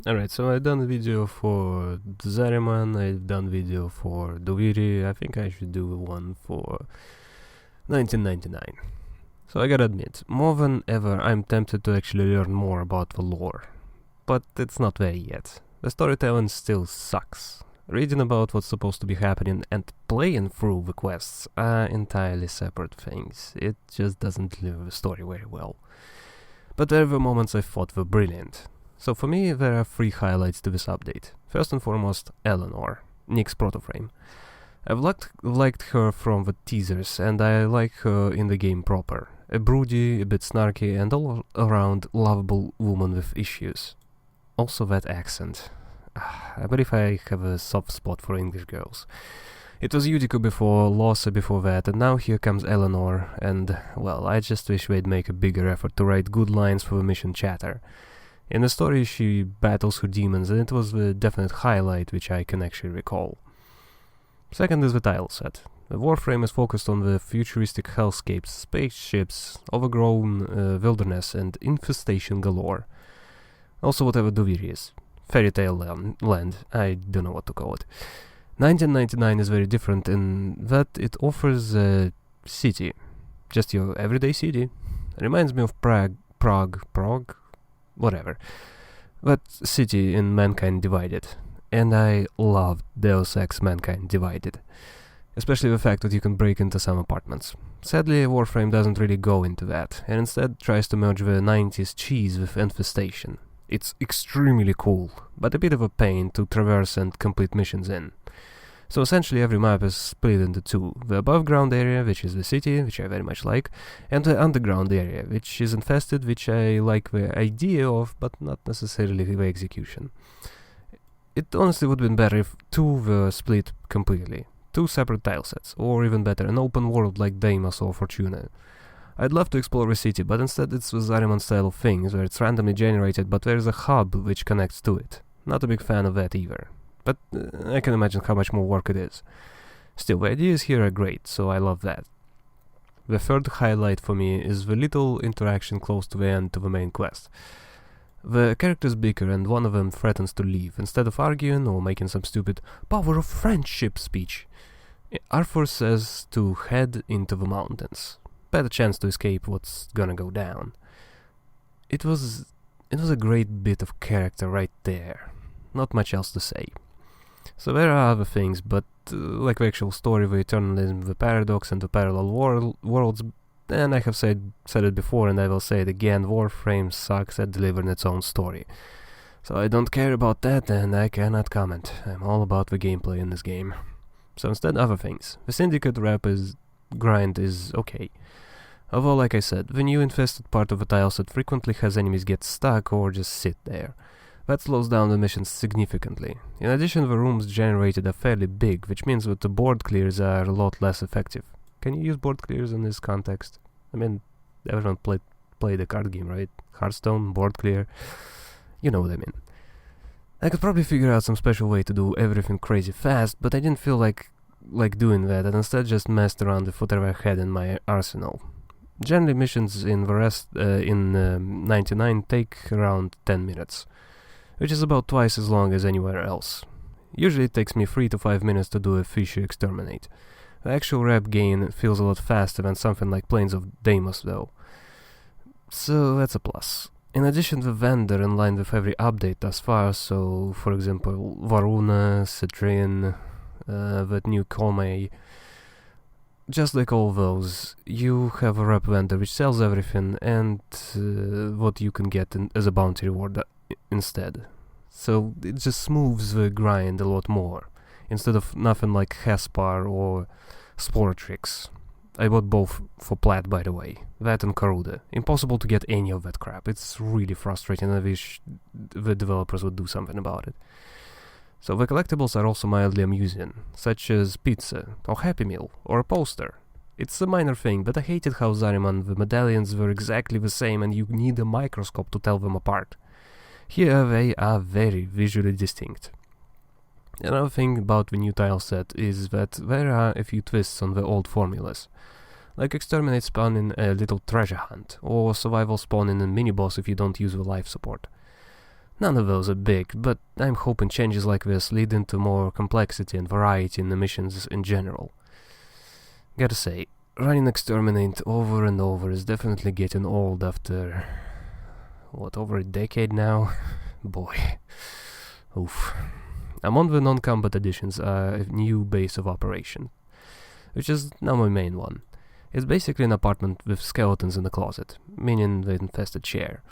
Alright, so I've done a video for Zariman, I've done video for Doviri, I think I should do one for 1999. So I gotta admit, more than ever I'm tempted to actually learn more about the lore. But it's not there yet. The storytelling still sucks. Reading about what's supposed to be happening and playing through the quests are entirely separate things. It just doesn't live the story very well. But there were moments I thought were brilliant. So for me, there are 3 highlights to this update. First and foremost, Eleanor, Nick's protoframe. I've liked her from the teasers, and I like her in the game proper. A broody, a bit snarky, and all around lovable woman with issues. Also that accent. I believe I have a soft spot for English girls. It was Yudiko before, Lossa before that, and now here comes Eleanor, and, well, I just wish they'd make a bigger effort to write good lines for the mission chatter. In the story, she battles her demons, and it was the definite highlight which I can actually recall. Second is the tile set. The Warframe is focused on the futuristic hellscapes, spaceships, overgrown wilderness, and infestation galore. Also whatever Duvir is. Fairy tale land, I don't know what to call it. 1999 is very different in that it offers a city. Just your everyday city. Reminds me of Prague, whatever. That city in Mankind Divided. And I loved Deus Ex Mankind Divided. Especially the fact that you can break into some apartments. Sadly, Warframe doesn't really go into that, and instead tries to merge the 90s cheese with infestation. It's extremely cool, but a bit of a pain to traverse and complete missions in. So essentially every map is split into 2. The above ground area, which is the city, which I very much like, and the underground area, which is infested, which I like the idea of, but not necessarily the execution. It honestly would have been better if 2 were split completely. 2 separate tile sets, or even better, an open world like Deimos or Fortuna. I'd love to explore the city, but instead it's the Zariman style of things, where it's randomly generated, but there's a hub which connects to it. Not a big fan of that either. But I can imagine how much more work it is. Still, the ideas here are great, so I love that. The third highlight for me is the little interaction close to the end of the main quest. The characters bicker and one of them threatens to leave, instead of arguing or making some stupid power of friendship speech. Arthur says to head into the mountains. Better chance to escape what's gonna go down. It was a great bit of character right there. Not much else to say. So there are other things, but like the actual story, the eternalism, the paradox, and the parallel worlds, and I have said it before and I will say it again, Warframe sucks at delivering its own story. So I don't care about that and I cannot comment. I'm all about the gameplay in this game. So instead, other things. The Syndicate grind is okay. Although, like I said, the new infested part of the tileset frequently has enemies get stuck or just sit there. That slows down the missions significantly. In addition, the rooms generated are fairly big, which means that the board clears are a lot less effective. Can you use board clears in this context? I mean, everyone played a card game, right? Hearthstone, board clear. You know what I mean. I could probably figure out some special way to do everything crazy fast, but I didn't feel like doing that, and instead just messed around with whatever I had in my arsenal. Generally, missions in the rest in 99 take around 10 minutes, which is about twice as long as anywhere else. Usually it takes me 3 to 5 minutes to do a fishy exterminate. The actual rep gain feels a lot faster than something like Plains of Deimos though. So that's a plus. In addition, the vendor in line with every update thus far, so for example Varuna, Citrian, that new Komei, just like all those, you have a rep vendor which sells everything and what you can get as a bounty reward instead. So it just smooths the grind a lot more, instead of nothing like Hespar or Sporatrix. I bought both for Plat, by the way, that and Karuda. Impossible to get any of that crap. It's really frustrating and I wish the developers would do something about it. So the collectibles are also mildly amusing, such as pizza, or Happy Meal, or a poster. It's a minor thing, but I hated how Zariman the medallions were exactly the same and you need a microscope to tell them apart. Here they are very visually distinct. Another thing about the new tile set is that there are a few twists on the old formulas, like exterminate spawning a little treasure hunt, or survival spawning a mini-boss if you don't use the life support. None of those are big, but I'm hoping changes like this lead into more complexity and variety in the missions in general. Gotta say, running Exterminate over and over is definitely getting old after... over a decade now? Boy. Oof. I'm on the non-combat editions, a new base of operation, which is now my main one. It's basically an apartment with skeletons in the closet, meaning the infested chair.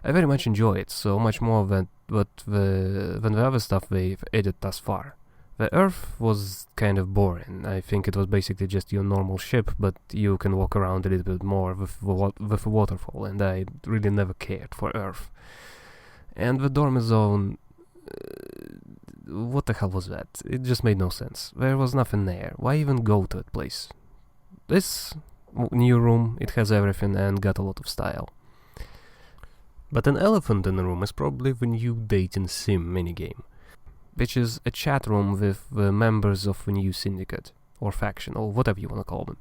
I very much enjoy it, so much more than the other stuff they've added thus far. The Earth was kind of boring. I think it was basically just your normal ship, but you can walk around a little bit more with a waterfall, and I really never cared for Earth. And the dorm zone... what the hell was that? It just made no sense. There was nothing there. Why even go to that place? This new room, it has everything and got a lot of style. But an elephant in the room is probably the new dating sim minigame, which is a chat room with the members of the new syndicate, or faction, or whatever you want to call them.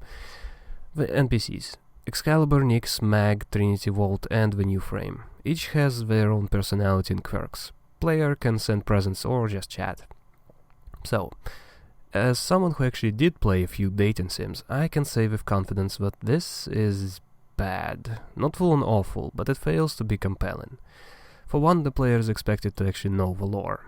The NPCs. Excalibur, Nyx, Mag, Trinity, Volt, and the new frame. Each has their own personality and quirks. Player can send presents or just chat. So, as someone who actually did play a few dating sims, I can say with confidence that this is bad. Not full on awful, but it fails to be compelling. For one, the player is expected to actually know the lore.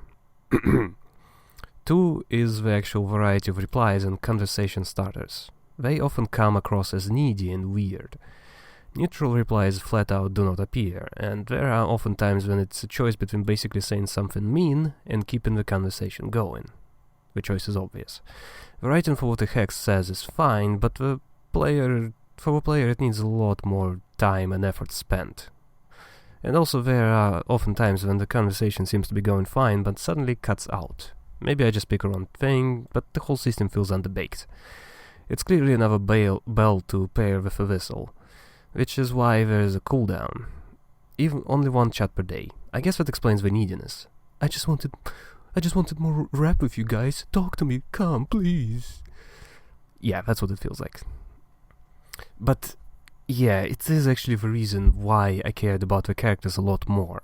2 is the actual variety of replies and conversation starters. They often come across as needy and weird. Neutral replies flat out do not appear, and there are often times when it's a choice between basically saying something mean and keeping the conversation going. The choice is obvious. The writing for what the hex says is fine, but for the player it needs a lot more time and effort spent. And also there are often times when the conversation seems to be going fine, but suddenly cuts out. Maybe I just pick a wrong thing, but the whole system feels underbaked. It's clearly another bell to pair with a whistle, which is why there is a cooldown. Even only one chat per day. I guess that explains the neediness. I just wanted more rap with you guys. Talk to me, come, please. Yeah, that's what it feels like. But yeah, it is actually the reason why I cared about the characters a lot more.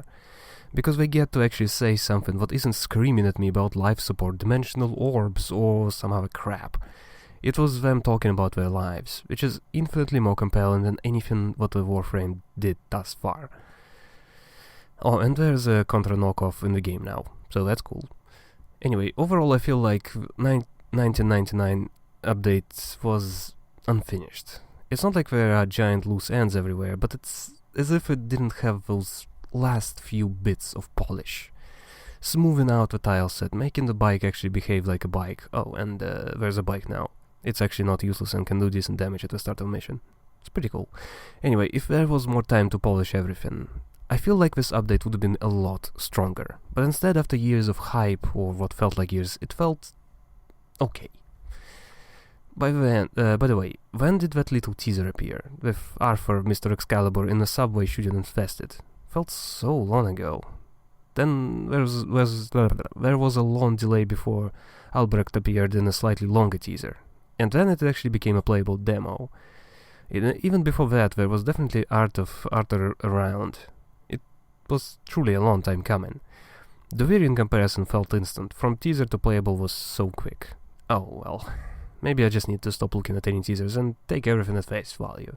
Because they get to actually say something that isn't screaming at me about life support, dimensional orbs, or some other crap. It was them talking about their lives, which is infinitely more compelling than anything what the Warframe did thus far. Oh, and there's a Contra knockoff in the game now, so that's cool. Anyway, overall I feel like 1999 update was unfinished. It's not like there are giant loose ends everywhere, but it's as if it didn't have those last few bits of polish. Smoothing out the tile set, making the bike actually behave like a bike. Oh, and there's a bike now. It's actually not useless and can do decent damage at the start of a mission. It's pretty cool. Anyway, if there was more time to polish everything, I feel like this update would have been a lot stronger. But instead, after years of hype, or what felt like years, it felt okay. By the way, when did that little teaser appear? With Arthur, Mr. Excalibur, in the subway shooting infested. Felt so long ago. Then there was a long delay before Albrecht appeared in a slightly longer teaser. And then it actually became a playable demo. Even before that, there was definitely Arthur around. It was truly a long time coming. The Duviri in comparison felt instant. From teaser to playable was so quick. Oh well. Maybe I just need to stop looking at any teasers and take everything at face value.